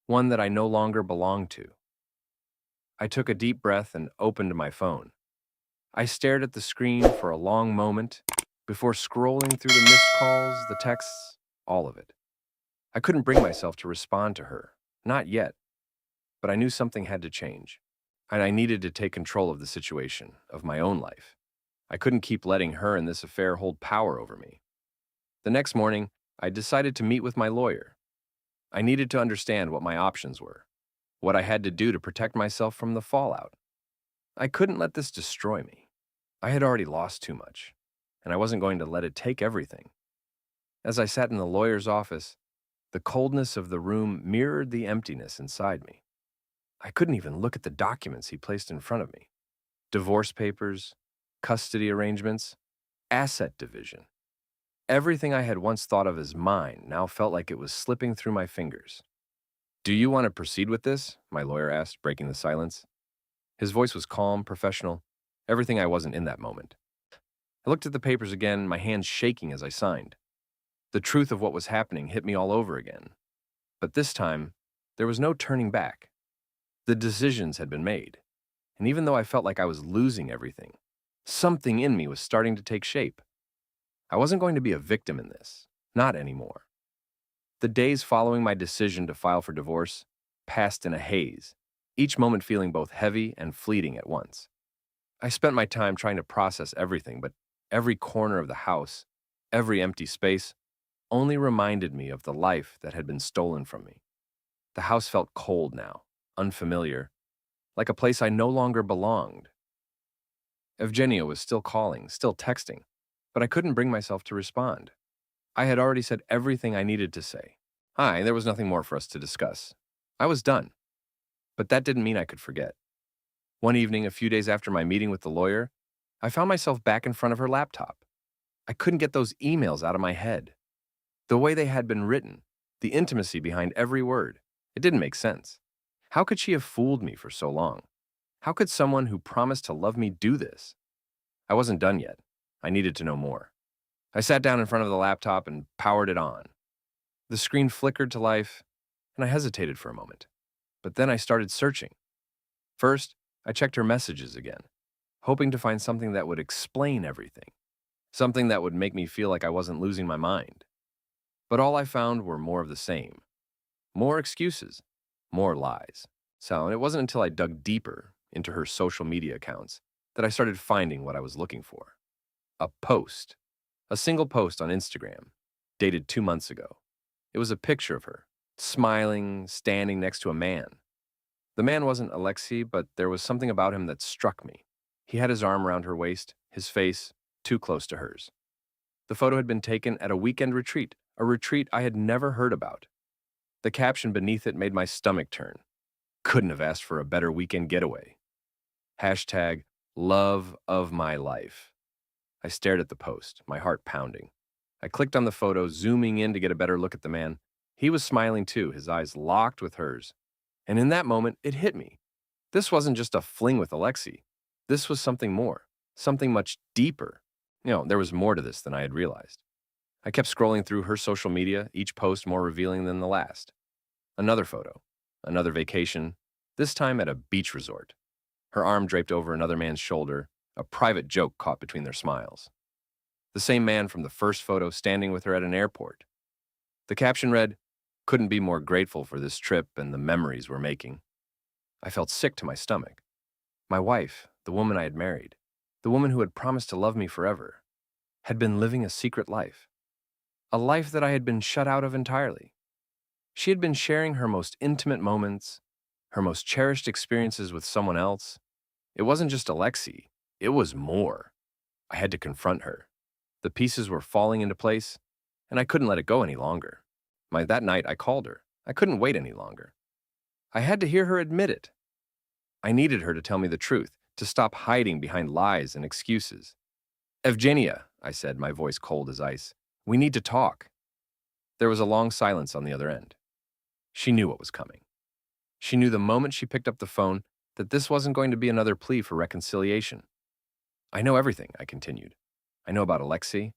one that I no longer belonged to. I took a deep breath and opened my phone. I stared at the screen for a long moment before scrolling through the missed calls, the texts, all of it. I couldn't bring myself to respond to her, not yet, but I knew something had to change, and I needed to take control of the situation, of my own life. I couldn't keep letting her and this affair hold power over me. The next morning, I decided to meet with my lawyer. I needed to understand what my options were, what I had to do to protect myself from the fallout. I couldn't let this destroy me. I had already lost too much, and I wasn't going to let it take everything. As I sat in the lawyer's office, the coldness of the room mirrored the emptiness inside me. I couldn't even look at the documents he placed in front of me. Divorce papers, custody arrangements, asset division. Everything I had once thought of as mine now felt like it was slipping through my fingers. Do you want to proceed with this? My lawyer asked, breaking the silence. His voice was calm, professional, everything I wasn't in that moment. I looked at the papers again, my hands shaking as I signed. The truth of what was happening hit me all over again. But this time, there was no turning back. The decisions had been made. And even though I felt like I was losing everything, something in me was starting to take shape. I wasn't going to be a victim in this, not anymore. The days following my decision to file for divorce passed in a haze, each moment feeling both heavy and fleeting at once. I spent my time trying to process everything, but every corner of the house, every empty space, only reminded me of the life that had been stolen from me. The house felt cold now, unfamiliar, like a place I no longer belonged. Evgenia was still calling, still texting, but I couldn't bring myself to respond. I had already said everything I needed to say. Hi, there was nothing more for us to discuss. I was done, but that didn't mean I could forget. One evening, a few days after my meeting with the lawyer, I found myself back in front of her laptop. I couldn't get those emails out of my head. The way they had been written, the intimacy behind every word, it didn't make sense. How could she have fooled me for so long? How could someone who promised to love me do this? I wasn't done yet. I needed to know more. I sat down in front of the laptop and powered it on. The screen flickered to life, and I hesitated for a moment. But then I started searching. First, I checked her messages again, hoping to find something that would explain everything, something that would make me feel like I wasn't losing my mind. But all I found were more of the same. More excuses, more lies. So it wasn't until I dug deeper into her social media accounts that I started finding what I was looking for. A post. A single post on Instagram, dated 2 months ago. It was a picture of her, smiling, standing next to a man. The man wasn't Alexei, but there was something about him that struck me. He had his arm around her waist, his face too close to hers. The photo had been taken at a weekend retreat, a retreat I had never heard about. The caption beneath it made my stomach turn. Couldn't have asked for a better weekend getaway. Hashtag love of my life. I stared at the post, my heart pounding. I clicked on the photo, zooming in to get a better look at the man. He was smiling too, his eyes locked with hers. And in that moment, it hit me. This wasn't just a fling with Alexei. This was something more, something much deeper. There was more to this than I had realized. I kept scrolling through her social media, each post more revealing than the last. Another photo, another vacation, this time at a beach resort. Her arm draped over another man's shoulder, a private joke caught between their smiles. The same man from the first photo standing with her at an airport. The caption read, "Couldn't be more grateful for this trip and the memories we're making." I felt sick to my stomach. My wife, the woman I had married, the woman who had promised to love me forever, had been living a secret life. A life that I had been shut out of entirely. She had been sharing her most intimate moments, her most cherished experiences with someone else. It wasn't just Alexei, it was more. I had to confront her. The pieces were falling into place, and I couldn't let it go any longer. That night, I called her. I couldn't wait any longer. I had to hear her admit it. I needed her to tell me the truth, to stop hiding behind lies and excuses. "Evgenia," I said, my voice cold as ice, "we need to talk." There was a long silence on the other end. She knew what was coming. She knew the moment she picked up the phone that this wasn't going to be another plea for reconciliation. "I know everything," I continued. "I know about Alexei.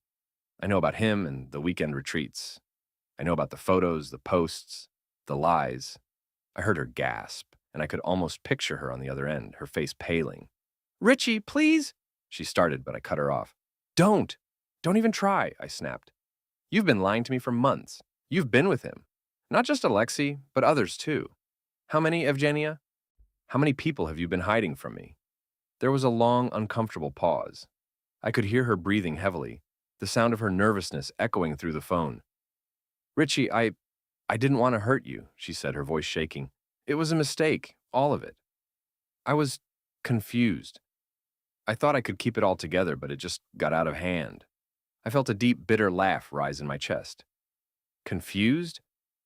I know about him and the weekend retreats. I know about the photos, the posts, the lies." I heard her gasp, and I could almost picture her on the other end, her face paling. "Richie, please," she started, but I cut her off. Don't even try," I snapped. "You've been lying to me for months. You've been with him. Not just Alexei, but others too. How many, Evgenia? How many people have you been hiding from me?" There was a long, uncomfortable pause. I could hear her breathing heavily, the sound of her nervousness echoing through the phone. "Richie, I didn't want to hurt you," she said, her voice shaking. "It was a mistake, all of it. I was confused. I thought I could keep it all together, but it just got out of hand." I felt a deep, bitter laugh rise in my chest. Confused?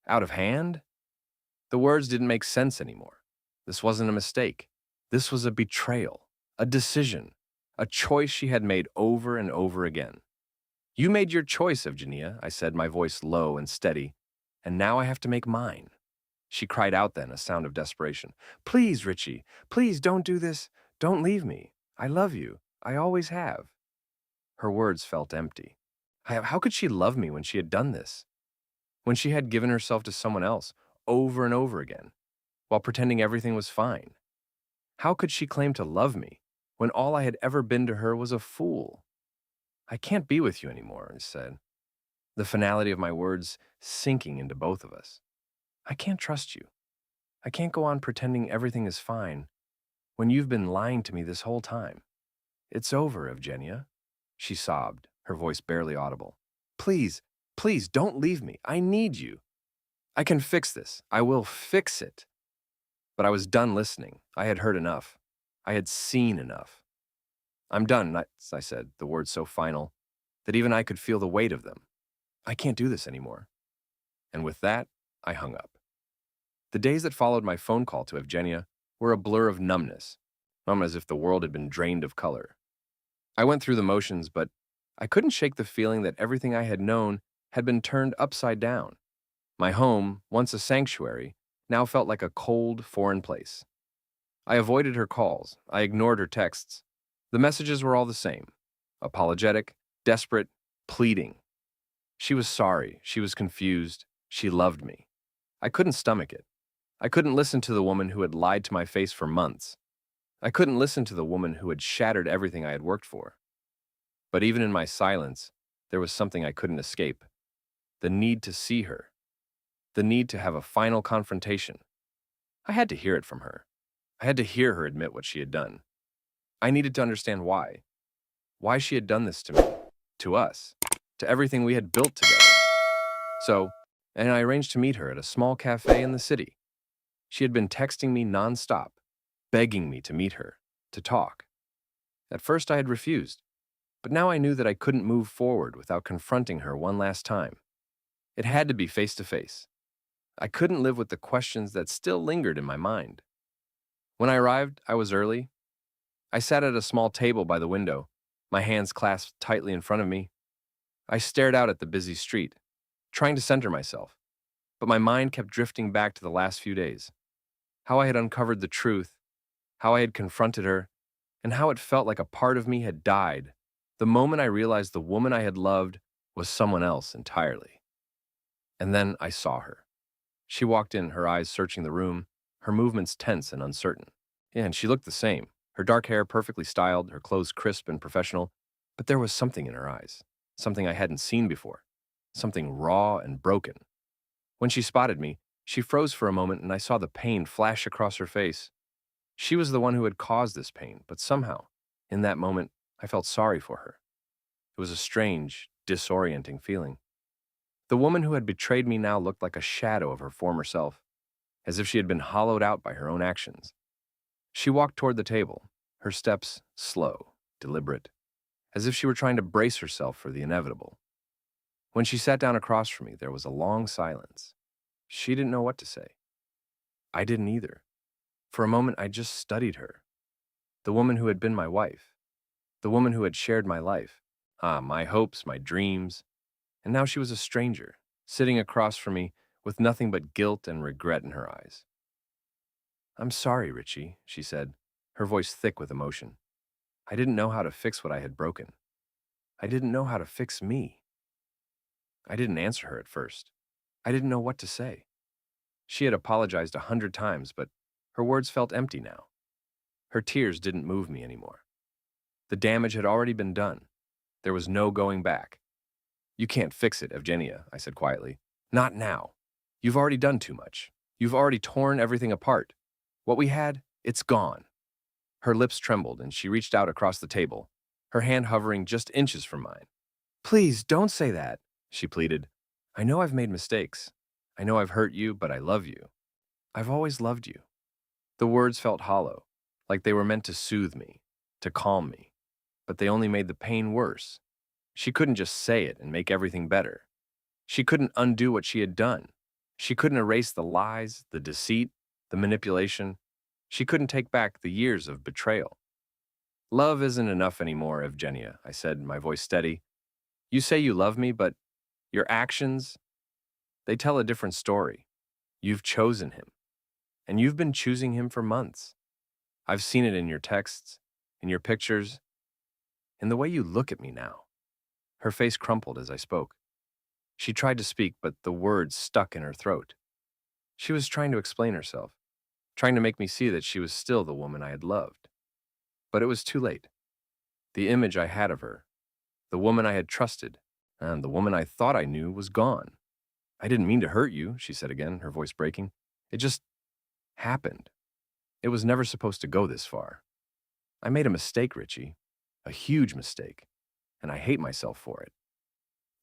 Out of hand? The words didn't make sense anymore. This wasn't a mistake. This was a betrayal, a decision, a choice she had made over and over again. "You made your choice, Evgenia," I said, my voice low and steady, "and now I have to make mine." She cried out then, a sound of desperation. "Please, Richie, please don't do this. Don't leave me. I love you. I always have." Her words felt empty. How could she love me when she had done this? When she had given herself to someone else over and over again, while pretending everything was fine? How could she claim to love me when all I had ever been to her was a fool? "I can't be with you anymore," I said, the finality of my words sinking into both of us. "I can't trust you. I can't go on pretending everything is fine when you've been lying to me this whole time. It's over, Evgenia." She sobbed, her voice barely audible. "Please, Please don't leave me. I need you. I can fix this. I will fix it. But I was done listening. I had heard enough. I had seen enough. I'm done, I said, the words so final that even I could feel the weight of them. I can't do this anymore. And with that, I hung up. The days that followed my phone call to Evgenia were a blur of numbness, as if the world had been drained of color. I went through the motions, but I couldn't shake the feeling that everything I had known had been turned upside down. My home, once a sanctuary, now felt like a cold, foreign place. I avoided her calls. I ignored her texts. The messages were all the same: apologetic, desperate, pleading. She was sorry. She was confused. She loved me. I couldn't stomach it. I couldn't listen to the woman who had lied to my face for months. I couldn't listen to the woman who had shattered everything I had worked for. But even in my silence, there was something I couldn't escape: the need to see her, the need to have a final confrontation. I had to hear it from her. I had to hear her admit what she had done. I needed to understand why she had done this to me, to us, to everything we had built together. And I arranged to meet her at a small cafe in the city. She had been texting me nonstop, begging me to meet her, to talk. At first I had refused, but now I knew that I couldn't move forward without confronting her one last time. It had to be face to face. I couldn't live with the questions that still lingered in my mind. When I arrived, I was early. I sat at a small table by the window, my hands clasped tightly in front of me. I stared out at the busy street, trying to center myself, but my mind kept drifting back to the last few days. How I had uncovered the truth, how I had confronted her, and how it felt like a part of me had died the moment I realized the woman I had loved was someone else entirely. And then I saw her. She walked in, her eyes searching the room, her movements tense and uncertain. Yeah, and she looked the same, her dark hair perfectly styled, her clothes crisp and professional, but there was something in her eyes, something I hadn't seen before, something raw and broken. When she spotted me, she froze for a moment and I saw the pain flash across her face. She was the one who had caused this pain, but somehow, in that moment, I felt sorry for her. It was a strange, disorienting feeling. The woman who had betrayed me now looked like a shadow of her former self, as if she had been hollowed out by her own actions. She walked toward the table, her steps slow, deliberate, as if she were trying to brace herself for the inevitable. When she sat down across from me, there was a long silence. She didn't know what to say. I didn't either. For a moment, I just studied her. The woman who had been my wife. The woman who had shared my life. My hopes, my dreams. And now she was a stranger, sitting across from me with nothing but guilt and regret in her eyes. "I'm sorry, Richie," she said, her voice thick with emotion. "I didn't know how to fix what I had broken. I didn't know how to fix me." I didn't answer her at first. I didn't know what to say. She had apologized 100 times, but her words felt empty now. Her tears didn't move me anymore. The damage had already been done. There was no going back. "You can't fix it, Evgenia," I said quietly. "Not now. You've already done too much. You've already torn everything apart. What we had, it's gone." Her lips trembled and she reached out across the table, her hand hovering just inches from mine. "Please, don't say that," she pleaded. "I know I've made mistakes. I know I've hurt you, but I love you. I've always loved you." The words felt hollow, like they were meant to soothe me, to calm me, but they only made the pain worse. She couldn't just say it and make everything better. She couldn't undo what she had done. She couldn't erase the lies, the deceit, the manipulation. She couldn't take back the years of betrayal. "Love isn't enough anymore, Evgenia," I said, my voice steady. "You say you love me, but your actions, they tell a different story. You've chosen him, and you've been choosing him for months. I've seen it in your texts, in your pictures, in the way you look at me now." Her face crumpled as I spoke. She tried to speak, but the words stuck in her throat. She was trying to explain herself, trying to make me see that she was still the woman I had loved. But it was too late. The image I had of her, the woman I had trusted, and the woman I thought I knew was gone. "I didn't mean to hurt you," she said again, her voice breaking. "It just happened. It was never supposed to go this far. I made a mistake, Richie, a huge mistake, and I hate myself for it."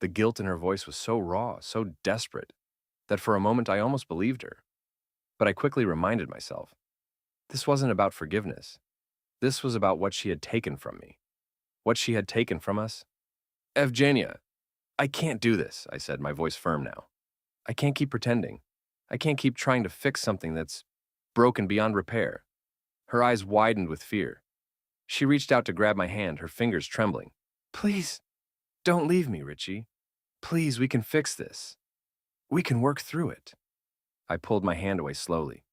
The guilt in her voice was so raw, so desperate, that for a moment I almost believed her. But I quickly reminded myself, this wasn't about forgiveness. This was about what she had taken from me. What she had taken from us. Evgenia, I can't do this, I said, my voice firm now. I can't keep pretending. I can't keep trying to fix something that's broken beyond repair. Her eyes widened with fear. She reached out to grab my hand, her fingers trembling. Please, don't leave me, Richie. Please, we can fix this. We can work through it. I pulled my hand away slowly,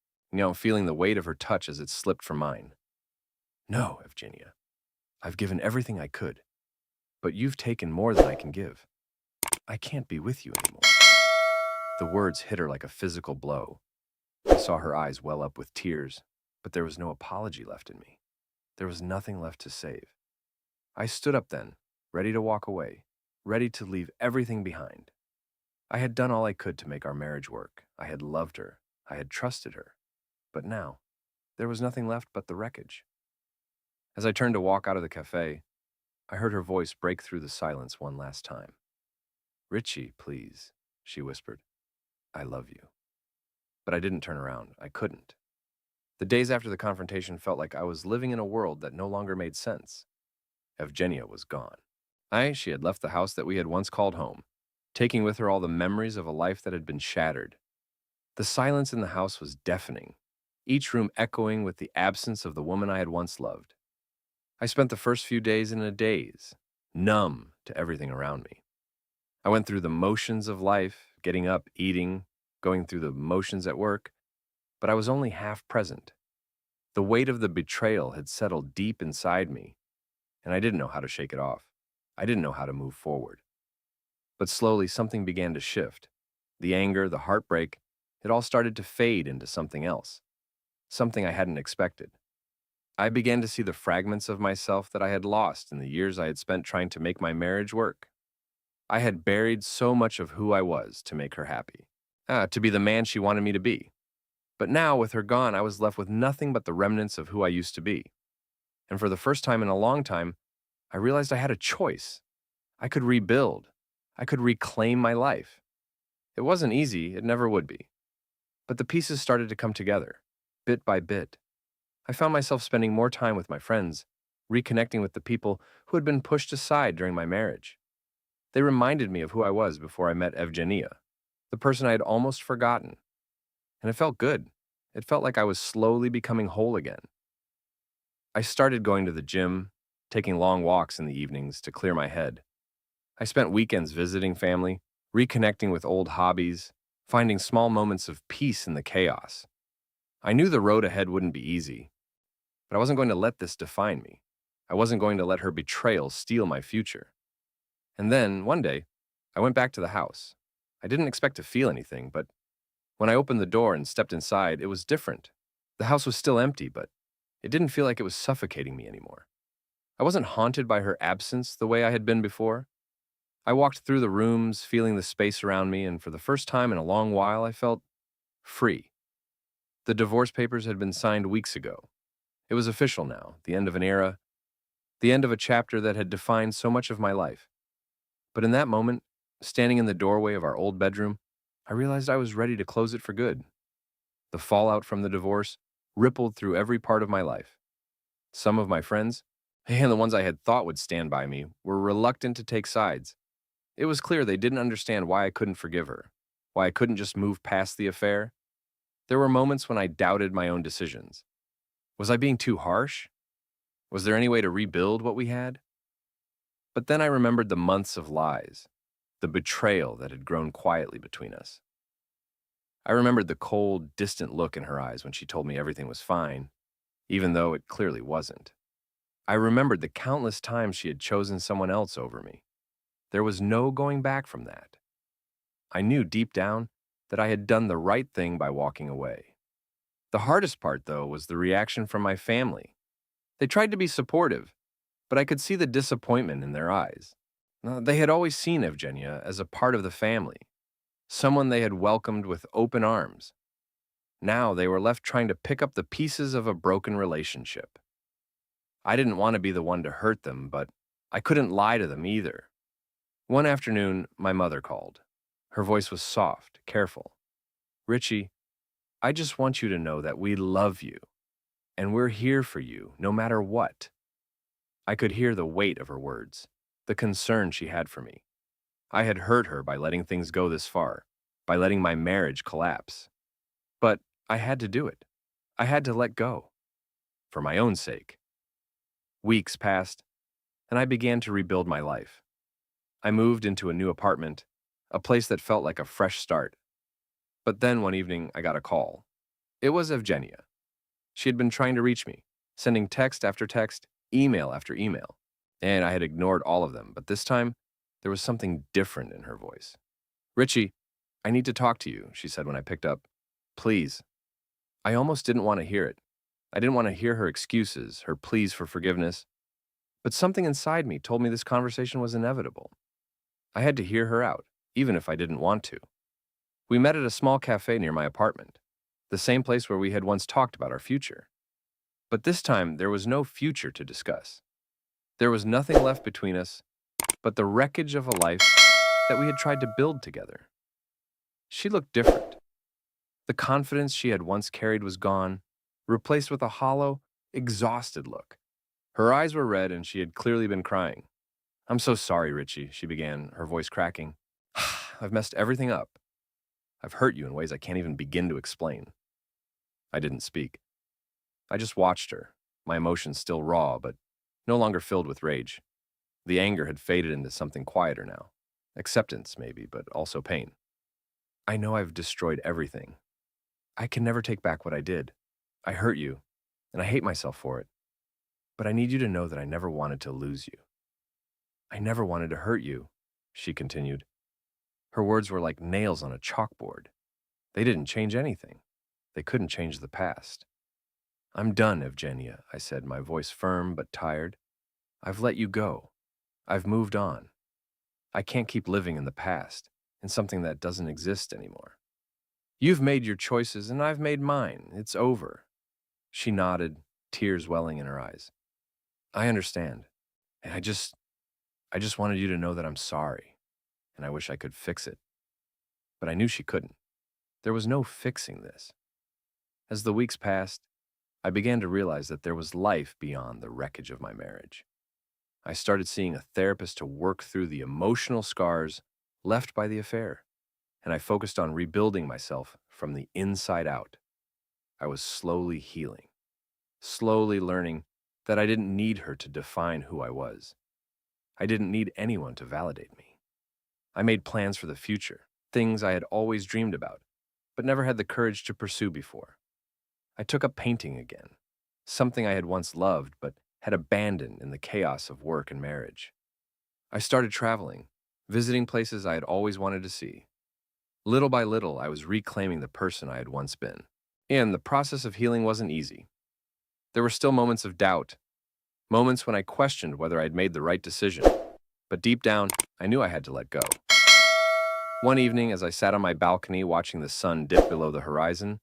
feeling the weight of her touch as it slipped from mine. No, Evgenia. I've given everything I could, but you've taken more than I can give. I can't be with you anymore. The words hit her like a physical blow. I saw her eyes well up with tears, but there was no apology left in me. There was nothing left to save. I stood up then, ready to walk away, ready to leave everything behind. I had done all I could to make our marriage work. I had loved her. I had trusted her. But now, there was nothing left but the wreckage. As I turned to walk out of the cafe, I heard her voice break through the silence one last time. Richie, please, she whispered. I love you. But I didn't turn around. I couldn't. The days after the confrontation felt like I was living in a world that no longer made sense. Evgenia was gone. She had left the house that we had once called home, taking with her all the memories of a life that had been shattered. The silence in the house was deafening, each room echoing with the absence of the woman I had once loved. I spent the first few days in a daze, numb to everything around me. I went through the motions of life, getting up, eating, going through the motions at work, but I was only half present. The weight of the betrayal had settled deep inside me, and I didn't know how to shake it off. I didn't know how to move forward. But slowly something began to shift. The anger, the heartbreak, it all started to fade into something else, something I hadn't expected. I began to see the fragments of myself that I had lost in the years I had spent trying to make my marriage work. I had buried so much of who I was to make her happy, to be the man she wanted me to be. But now, with her gone, I was left with nothing but the remnants of who I used to be. And for the first time in a long time, I realized I had a choice. I could rebuild. I could reclaim my life. It wasn't easy, it never would be. But the pieces started to come together, bit by bit. I found myself spending more time with my friends, reconnecting with the people who had been pushed aside during my marriage. They reminded me of who I was before I met Evgenia, the person I had almost forgotten. And it felt good. It felt like I was slowly becoming whole again. I started going to the gym, taking long walks in the evenings to clear my head. I spent weekends visiting family, reconnecting with old hobbies, finding small moments of peace in the chaos. I knew the road ahead wouldn't be easy, but I wasn't going to let this define me. I wasn't going to let her betrayal steal my future. And then, one day, I went back to the house. I didn't expect to feel anything, but when I opened the door and stepped inside, it was different. The house was still empty, but it didn't feel like it was suffocating me anymore. I wasn't haunted by her absence the way I had been before. I walked through the rooms, feeling the space around me, and for the first time in a long while, I felt free. The divorce papers had been signed weeks ago. It was official now, the end of an era, the end of a chapter that had defined so much of my life. But in that moment, standing in the doorway of our old bedroom, I realized I was ready to close it for good. The fallout from the divorce rippled through every part of my life. Some of my friends, and the ones I had thought would stand by me, were reluctant to take sides. It was clear they didn't understand why I couldn't forgive her, why I couldn't just move past the affair. There were moments when I doubted my own decisions. Was I being too harsh? Was there any way to rebuild what we had? But then I remembered the months of lies, the betrayal that had grown quietly between us. I remembered the cold, distant look in her eyes when she told me everything was fine, even though it clearly wasn't. I remembered the countless times she had chosen someone else over me. There was no going back from that. I knew deep down that I had done the right thing by walking away. The hardest part, though, was the reaction from my family. They tried to be supportive, but I could see the disappointment in their eyes. They had always seen Evgenia as a part of the family, someone they had welcomed with open arms. Now they were left trying to pick up the pieces of a broken relationship. I didn't want to be the one to hurt them, but I couldn't lie to them either. One afternoon, my mother called. Her voice was soft, careful. Richie, I just want you to know that we love you, and we're here for you, no matter what. I could hear the weight of her words, the concern she had for me. I had hurt her by letting things go this far, by letting my marriage collapse. But I had to do it. I had to let go, for my own sake. Weeks passed, and I began to rebuild my life. I moved into a new apartment, a place that felt like a fresh start. But then one evening, I got a call. It was Evgenia. She had been trying to reach me, sending text after text, email after email. And I had ignored all of them, but this time, there was something different in her voice. Richie, I need to talk to you, she said when I picked up. Please. I almost didn't want to hear it. I didn't want to hear her excuses, her pleas for forgiveness. But something inside me told me this conversation was inevitable. I had to hear her out, even if I didn't want to. We met at a small cafe near my apartment, the same place where we had once talked about our future. But this time, there was no future to discuss. There was nothing left between us but the wreckage of a life that we had tried to build together. She looked different. The confidence she had once carried was gone, replaced with a hollow, exhausted look. Her eyes were red and she had clearly been crying. I'm so sorry, Richie, she began, her voice cracking. I've messed everything up. I've hurt you in ways I can't even begin to explain. I didn't speak. I just watched her, my emotions still raw, but no longer filled with rage. The anger had faded into something quieter now. Acceptance, maybe, but also pain. I know I've destroyed everything. I can never take back what I did. I hurt you, and I hate myself for it. But I need you to know that I never wanted to lose you. I never wanted to hurt you, she continued. Her words were like nails on a chalkboard. They didn't change anything. They couldn't change the past. I'm done, Evgenia, I said, my voice firm but tired. I've let you go. I've moved on. I can't keep living in the past, in something that doesn't exist anymore. You've made your choices and I've made mine. It's over. She nodded, tears welling in her eyes. I understand. And I just wanted you to know that I'm sorry, and I wish I could fix it. But I knew she couldn't. There was no fixing this. As the weeks passed, I began to realize that there was life beyond the wreckage of my marriage. I started seeing a therapist to work through the emotional scars left by the affair, and I focused on rebuilding myself from the inside out. I was slowly healing, slowly learning that I didn't need her to define who I was. I didn't need anyone to validate me. I made plans for the future, things I had always dreamed about, but never had the courage to pursue before. I took up painting again, something I had once loved but had abandoned in the chaos of work and marriage. I started traveling, visiting places I had always wanted to see. Little by little, I was reclaiming the person I had once been. And the process of healing wasn't easy. There were still moments of doubt, moments when I questioned whether I'd made the right decision. But deep down, I knew I had to let go. One evening, as I sat on my balcony watching the sun dip below the horizon,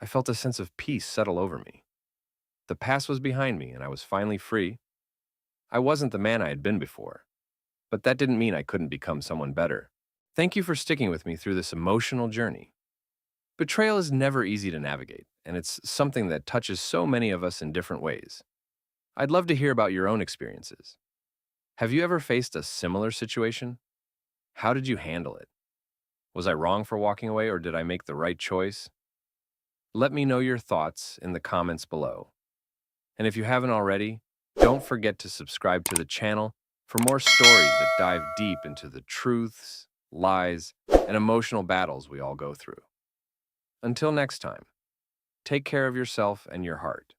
I felt a sense of peace settle over me. The past was behind me, and I was finally free. I wasn't the man I had been before, but that didn't mean I couldn't become someone better. Thank you for sticking with me through this emotional journey. Betrayal is never easy to navigate, and it's something that touches so many of us in different ways. I'd love to hear about your own experiences. Have you ever faced a similar situation? How did you handle it? Was I wrong for walking away, or did I make the right choice? Let me know your thoughts in the comments below. And if you haven't already, don't forget to subscribe to the channel for more stories that dive deep into the truths, lies, and emotional battles we all go through. Until next time, take care of yourself and your heart.